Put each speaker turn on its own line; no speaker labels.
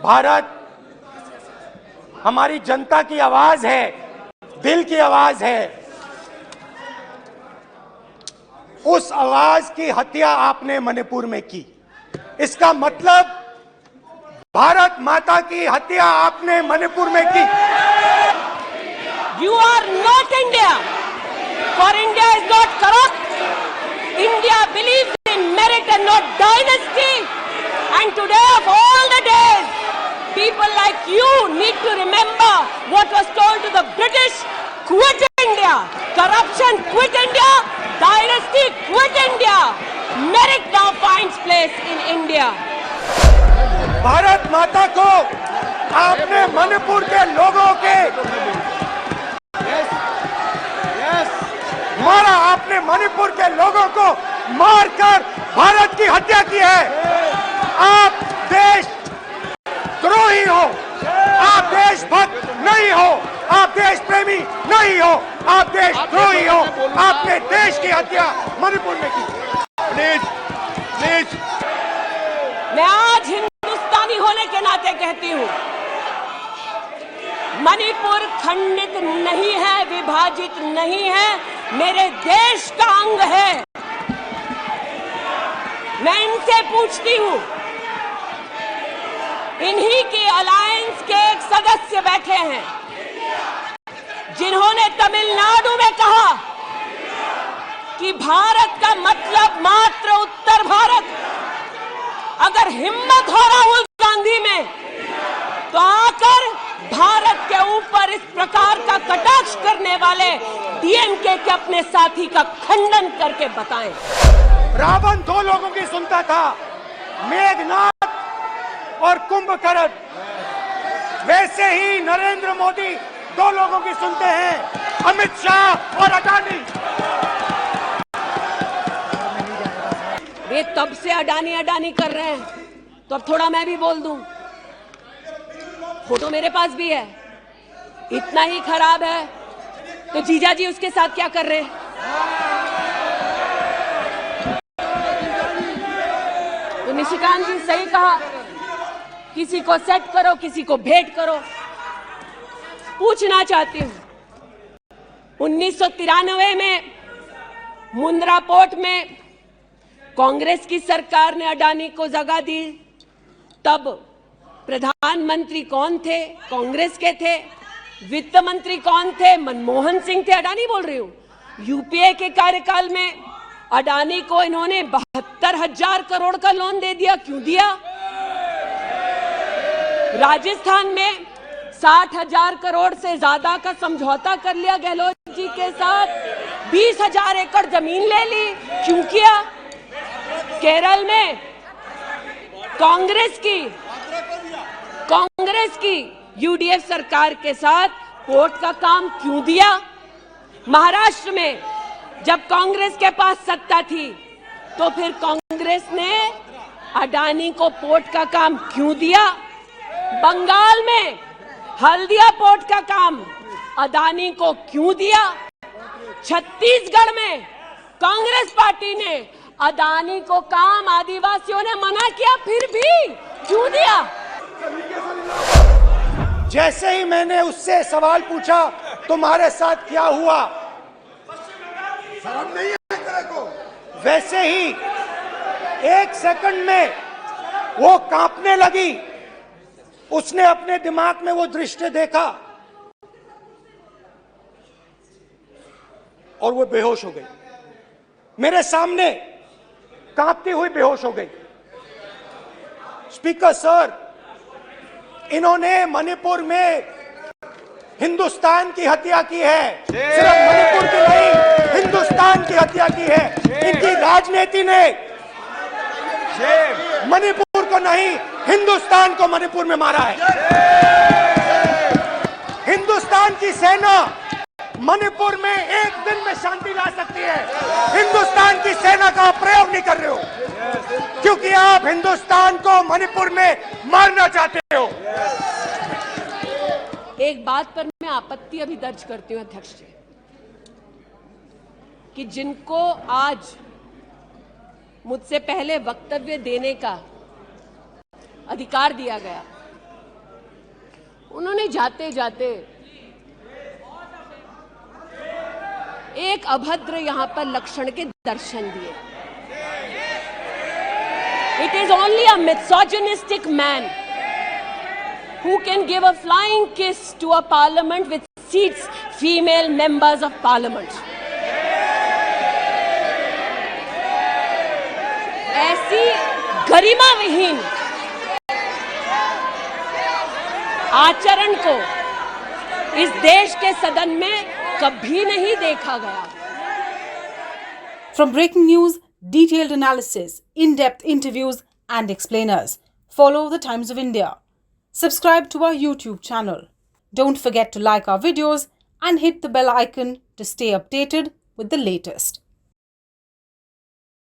भारत हमारी जनता की आवाज है, दिल की आवाज है। उस आवाज की हत्या आपने मणिपुर में की। इसका मतलब भारत माता की हत्या आपने मणिपुर में की।
You are not India. For India is not corrupt. India believes in merit and not dynasty. And today of all the days, people like you need to remember what was told to the British: quit India. Corruption, quit India. Dynasty, quit India. Merit now finds place in India.
Bharat माता को आपने मणिपुर के लोगों के मारा, आपने मणिपुर के लोगों को मारकर भारत की हत्या की है। आप देश द्रोही हो, आप देशभक्त नहीं हो, आप देश प्रेमी नहीं हो, आप देशद्रोही हो। आपने देश की हत्या मणिपुर में की। प्लीज प्लीज,
मैं आज हिंदुस्तानी होने के नाते कहती हूं, मणिपुर खंडित नहीं है, विभाजित नहीं है, मेरे देश का अंग है। मैं इनसे पूछती हूं, इन्हीं के अलायंस के एक सदस्य बैठे हैं जिन्होंने तमिलनाडु में कहा कि भारत का मतलब मात्र उत्तर भारत। अगर हिम्मत हो राहुल गांधी में तो आकर भारत के ऊपर इस प्रकार का कटाक्ष करने वाले डीएमके के अपने साथी का खंडन करके बताएं।
रावण दो लोगों की सुनता था, मेघनाथ और कुंभकर्ण। वैसे ही नरेंद्र मोदी दो लोगों की सुनते हैं, अमित शाह और अडानी।
वे तब से अडानी अडानी कर रहे हैं, तो अब थोड़ा मैं भी बोल दूं। फोटो मेरे पास भी है। इतना ही खराब है तो जीजा जी उसके साथ क्या कर रहे हैं? तो निशिकांत जी सही कहा, किसी को सेट करो, किसी को भेंट करो। पूछना चाहती हूं, 1993 में मुंद्रा पोर्ट में कांग्रेस की सरकार ने अडानी को जगह दी। तब प्रधानमंत्री कौन थे? कांग्रेस के थे। वित्त मंत्री कौन थे? मनमोहन सिंह थे। अडानी बोल रही हूं। यूपीए के कार्यकाल में अडानी को इन्होंने 72,000 करोड़ का लोन दे दिया। क्यों दिया? राजस्थान में 60,000 करोड़ से ज्यादा का समझौता कर लिया गहलोत जी के साथ। 20,000 एकड़ जमीन ले ली। क्यों किया? केरल में कांग्रेस की यूडीएफ सरकार के साथ पोर्ट का काम क्यों दिया? महाराष्ट्र में जब कांग्रेस के पास सत्ता थी तो फिर कांग्रेस ने अडानी को पोर्ट का काम क्यों दिया? बंगाल में हल्दिया पोर्ट का काम अडानी को क्यों दिया? छत्तीसगढ़ में कांग्रेस पार्टी ने अडानी को काम आदिवासियों ने मना किया, फिर भी क्यों दिया?
जैसे ही मैंने उससे सवाल पूछा, तुम्हारे साथ क्या हुआ, शर्म नहीं है तेरे को? वैसे ही 1 सेकंड में वो कांपने लगी। उसने अपने दिमाग में वो दृश्य देखा और वो बेहोश हो गई। मेरे सामने कांपती हुई बेहोश हो गई। स्पीकर सर, इन्होंने मणिपुर में हिंदुस्तान की हत्या की है। सिर्फ मणिपुर की नहीं, हिंदुस्तान की हत्या की है। इनकी राजनीति ने मणिपुर को नहीं, हिंदुस्तान को मणिपुर में मारा है। हिंदुस्तान की सेना मणिपुर में एक दिन में शांति ला सकती है। हिंदुस्तान की सेना का प्रयोग नहीं कर रहे हो, क्योंकि आप हिंदुस्तान को मणिपुर में मारना चाहते हो।
एक बात पर मैं आपत्ति अभी दर्ज करती हूं अध्यक्ष जी, कि जिनको आज मुझसे पहले वक्तव्य देने का अधिकार दिया गया, उन्होंने जाते जाते एक अभद्र यहां पर लक्षण के दर्शन दिए। It is only a misogynistic man who can give a flying kiss to a parliament which seats female members of parliament. ऐसी गरिमा विहीन आचरण को इस देश के सदन में कभी नहीं देखा गया।
From breaking news, detailed analysis, in-depth interviews and explainers, follow the Times of India. Subscribe to our YouTube channel. Don't forget to like our videos and hit the bell icon to stay updated with the latest.